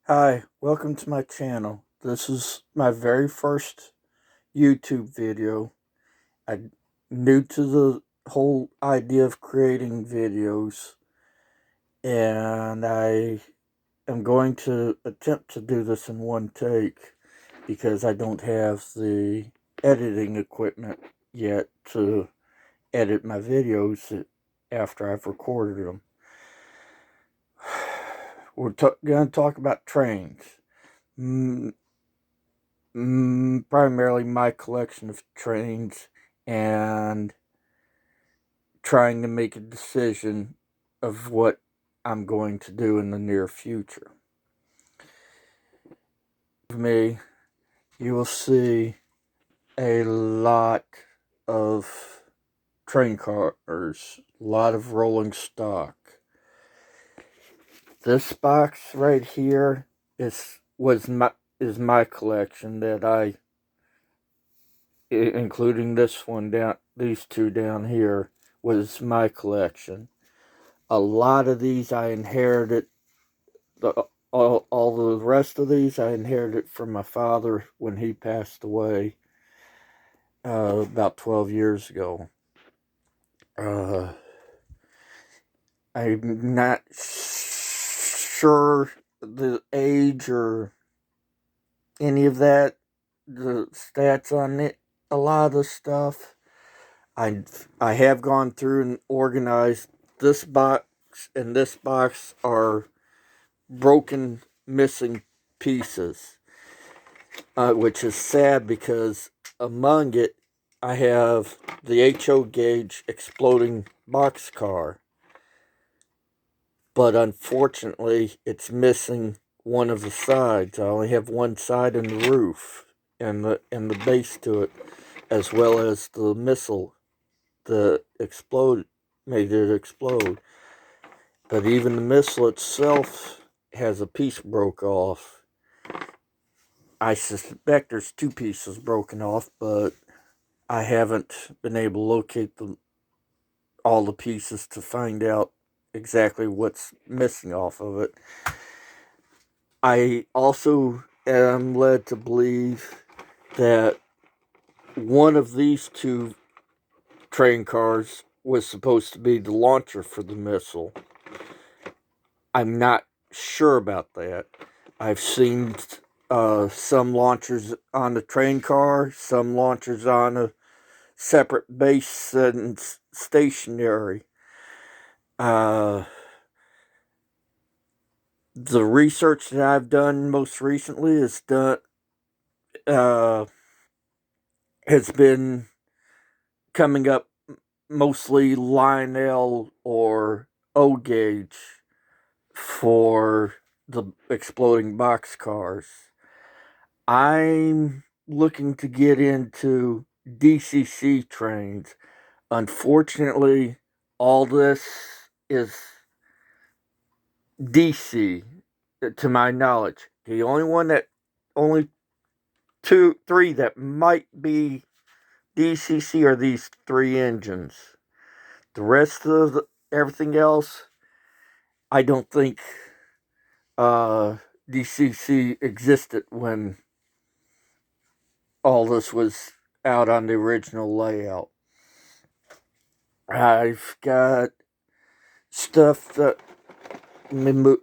Hi, welcome to my channel. This is my very first YouTube video. I'm new to the whole idea of creating videos, and I am going to attempt to do this in one take because I don't have the editing equipment yet to edit my videos after I've recorded them. We're going to talk about trains. Primarily my collection of trains and trying to make a decision of what I'm going to do in the near future. For me, you will see a lot of train cars, a lot of rolling stock. This box right here is my collection that including this one down, these two down here, was my collection. A lot of these I inherited. All the rest of these I inherited from my father when he passed away about 12 years ago. I'm not sure the age or any of that, the stats on it, a lot of the stuff. I have gone through and organized this box, and this box are broken, missing pieces, which is sad because among it I have the HO gauge exploding boxcar, but unfortunately it's missing one of the sides. I only have one side and the roof and the base to it, as well as the missile that made it explode. But even the missile itself has a piece broke off. I suspect there's two pieces broken off, but I haven't been able to locate all the pieces to find out exactly what's missing off of it. I also am led to believe that one of these two train cars was supposed to be the launcher for the missile. I'm not sure about that. I've seen some launchers on the train car, some launchers on a separate base and stationary. Uh, the research that I've done most recently uh, has been coming up mostly Lionel or O gauge for the exploding box cars. I'm looking to get into DCC trains. Unfortunately, all this is DC to my knowledge. The only three that might be DCC are these three engines. The rest of everything else, I don't think DCC existed when all this was out on the original layout. I've got stuff that, let me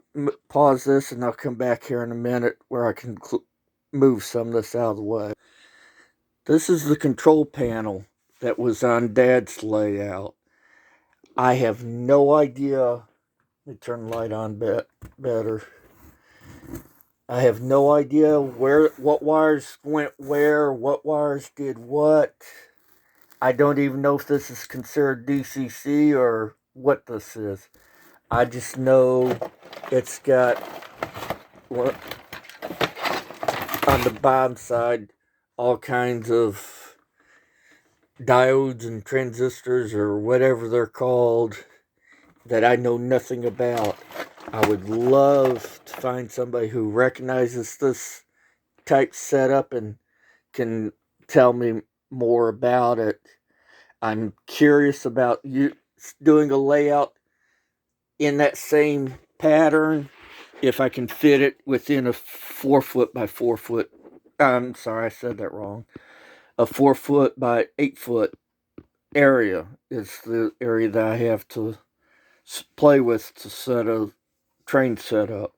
pause this and I'll come back here in a minute where I can move some of this out of the way. This is the control panel that was on Dad's layout. I have no idea. Let me turn the light on better. I have no idea what wires went where, what wires did what. I don't even know if this is considered DCC or what this is. I just know it's got on the bottom side all kinds of diodes and transistors or whatever they're called that I know nothing about. I would love to find somebody who recognizes this type setup and can tell me more about it. I'm curious about you doing a layout in that same pattern if I can fit it within a 4 foot by 4 foot. I'm sorry, I said that wrong. A 4 foot by 8 foot area is the area that I have to play with to set a train setup.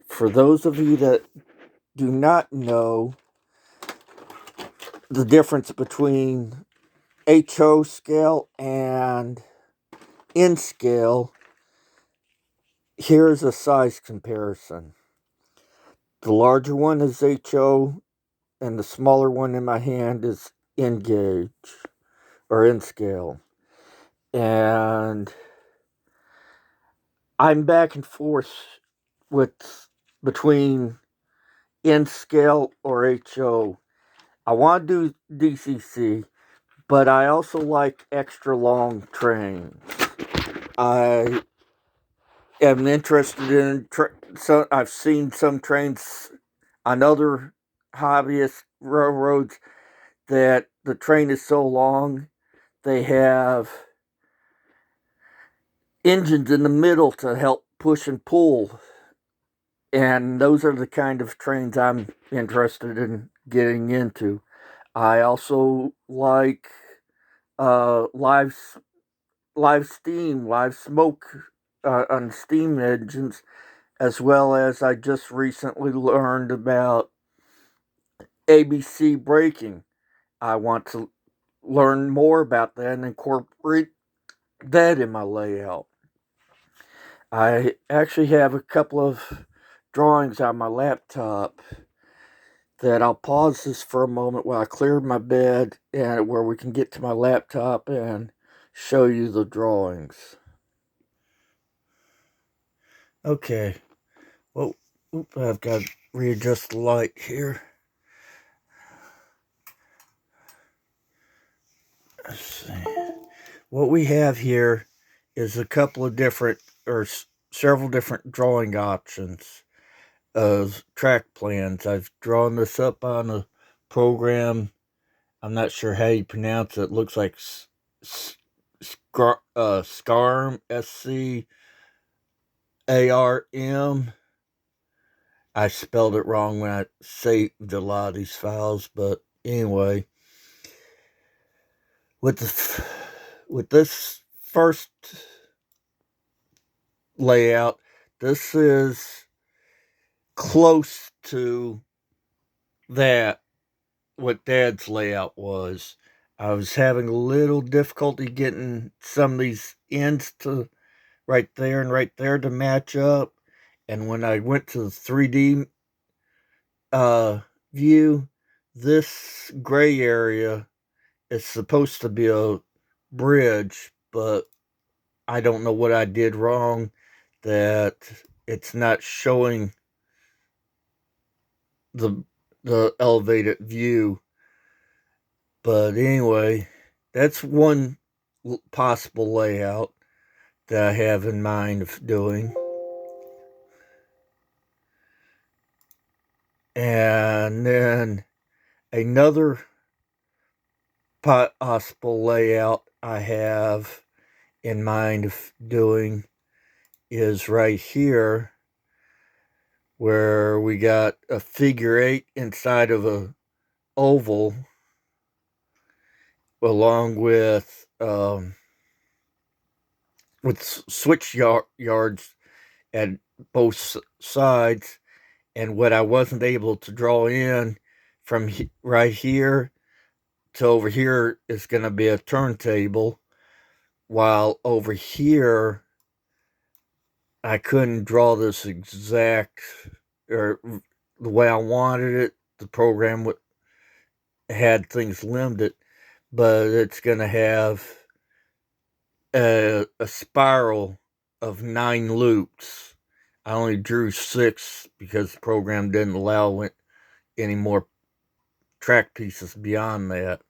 For those of you that do not know the difference between HO scale and N scale, here's a size comparison. The larger one is HO, and the smaller one in my hand is N gauge or N scale. And I'm back and forth with between N scale or HO. I want to do DCC, but I also like extra long trains. I am interested in so I've seen some trains on other hobbyist railroads that the train is so long they have engines in the middle to help push and pull, and those are the kind of trains I'm interested in getting into. I also like live steam, live smoke on steam engines, as well as I just recently learned about ABC braking. I want to learn more about that and incorporate that in my layout. I actually have a couple of drawings on my laptop that I'll pause this for a moment while I clear my bed and where we can get to my laptop and show you the drawings. Okay. Well, I've got to readjust the light here. Let's see. What we have here is a couple of different, or several different drawing options of track plans. I've drawn this up on a program. I'm not sure how you pronounce it. It looks like SCARM, SCARM. I spelled it wrong when I saved a lot of these files, but anyway, with this first layout, this is close to that what Dad's layout was. I was having a little difficulty getting some of these ends to right there and right there to match up, and when I went to the 3D view, this gray area is supposed to be a bridge, but I don't know what I did wrong that it's not showing the elevated view. But anyway, that's one possible layout that I have in mind of doing. And then another possible layout I have in mind of doing is right here, where we got a figure 8 inside of a oval, along with switch yards at both sides. And what I wasn't able to draw in from right here to over here is going to be a turntable, while over here I couldn't draw this exact or the way I wanted it. The program had things limited, but it's going to have a spiral of 9 loops. I only drew 6 because the program didn't allow any more track pieces beyond that.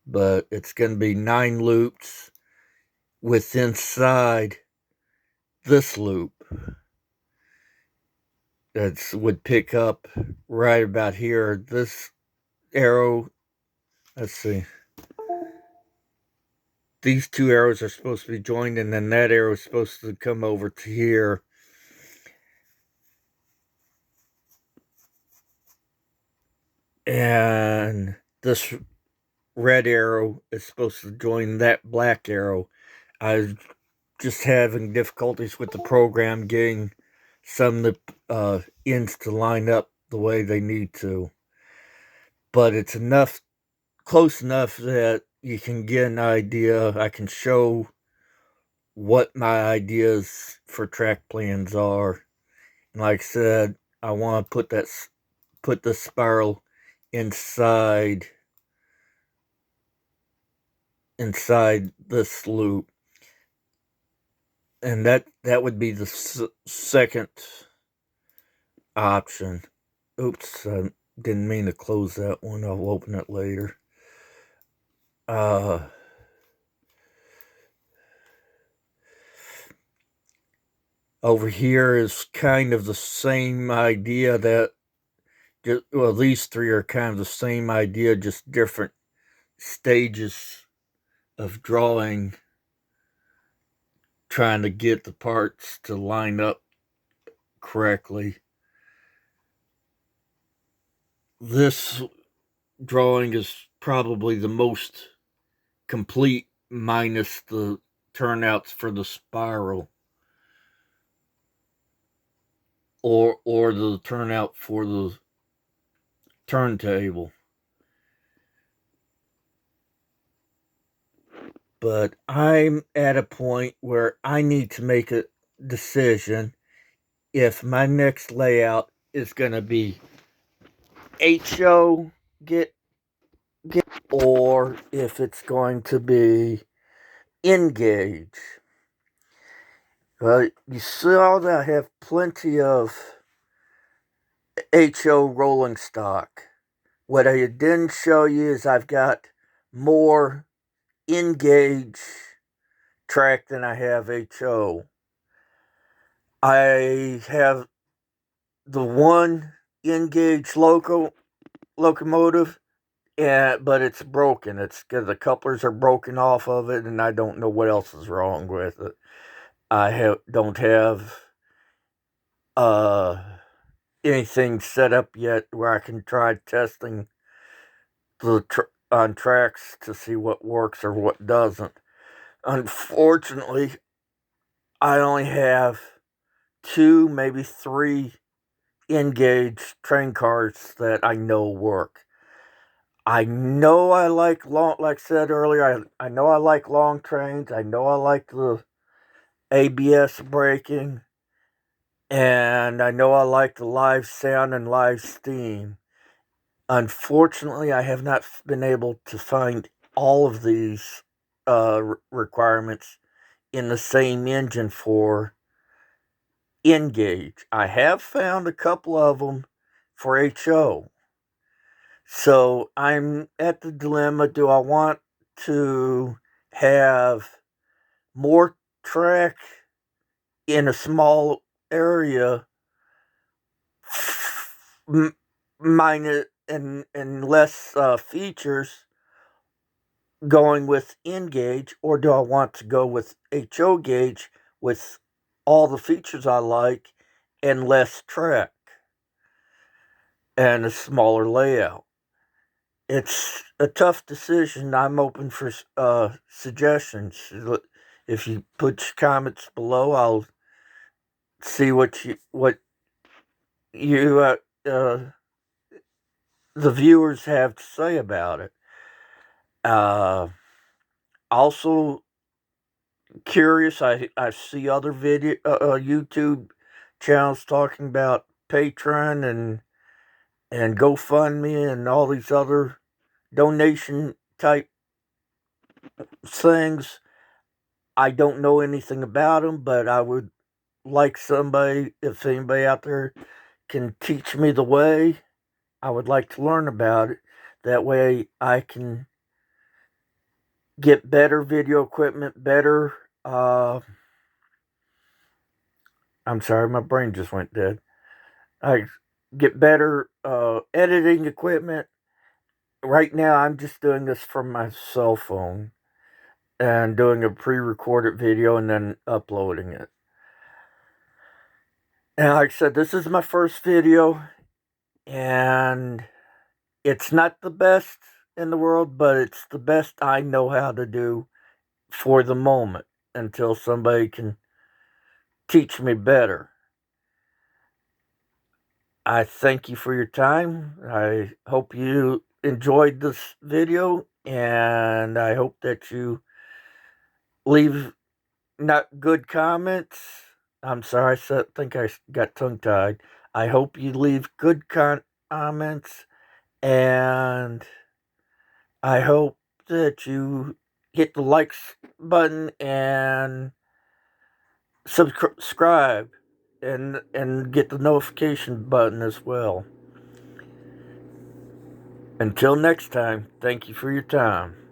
But it's going to be 9 loops with inside this loop that would pick up right about here. This arrow, let's see. These two arrows are supposed to be joined, and then that arrow is supposed to come over to here. and this red arrow is supposed to join that black arrow. I was just having difficulties with the program getting some of the ends to line up the way they need to. But it's close enough that you can get an idea. I can show what my ideas for track plans are. And like I said, I want to put the spiral inside this loop, and that would be the second option. Oops, I didn't mean to close that one. I'll open it later. Over here is kind of the same idea these three are kind of the same idea, just different stages of drawing, trying to get the parts to line up correctly. This drawing is probably the most complete, minus the turnouts for the spiral or the turnout for the turntable. But I'm at a point where I need to make a decision if my next layout is going to be HO get or if it's going to be N-Gauge. Well, you saw that I have plenty of HO rolling stock. What I didn't show you is I've got more N-Gauge track than I have HO. I have the one N-Gauge locomotive, but it's broken. It's because the couplers are broken off of it, and I don't know what else is wrong with it. I don't have anything set up yet where I can try testing on tracks to see what works or what doesn't. Unfortunately, I only have 2, maybe 3 N-Gauge train cars that I know work. I know I like like I said earlier, I know I like long trains. I know I like the ABS braking. And I know I like the live sound and live steam. Unfortunately, I have not been able to find all of these requirements in the same engine for N-Gauge. I have found a couple of them for HO. So I'm at the dilemma, do I want to have more track in a small area minus and less features going with N-Gauge, or do I want to go with HO gauge with all the features I like and less track and a smaller layout? It's a tough decision. I'm open for suggestions. If you put your comments below, I'll see what you the viewers have to say about it. Also curious, I see other video YouTube channels talking about Patreon and GoFundMe and all these other donation type things. I don't know anything about them, but I would like somebody, if anybody out there can teach me the way, I would like to learn about it. That way I can get better video equipment, better I'm sorry, my brain just went dead. I get better editing equipment. Right now I'm just doing this from my cell phone and doing a pre-recorded video and then uploading it. And like I said, this is my first video, and It's not the best in the world, but it's the best I know how to do for the moment until somebody can teach me better. I thank you for your time. I hope you enjoyed this video, and I hope that you leave not good comments. I'm sorry, I think I got tongue tied. I hope you leave good comments, and I hope that you hit the likes button and subscribe and get the notification button as well. Until next time, thank you for your time.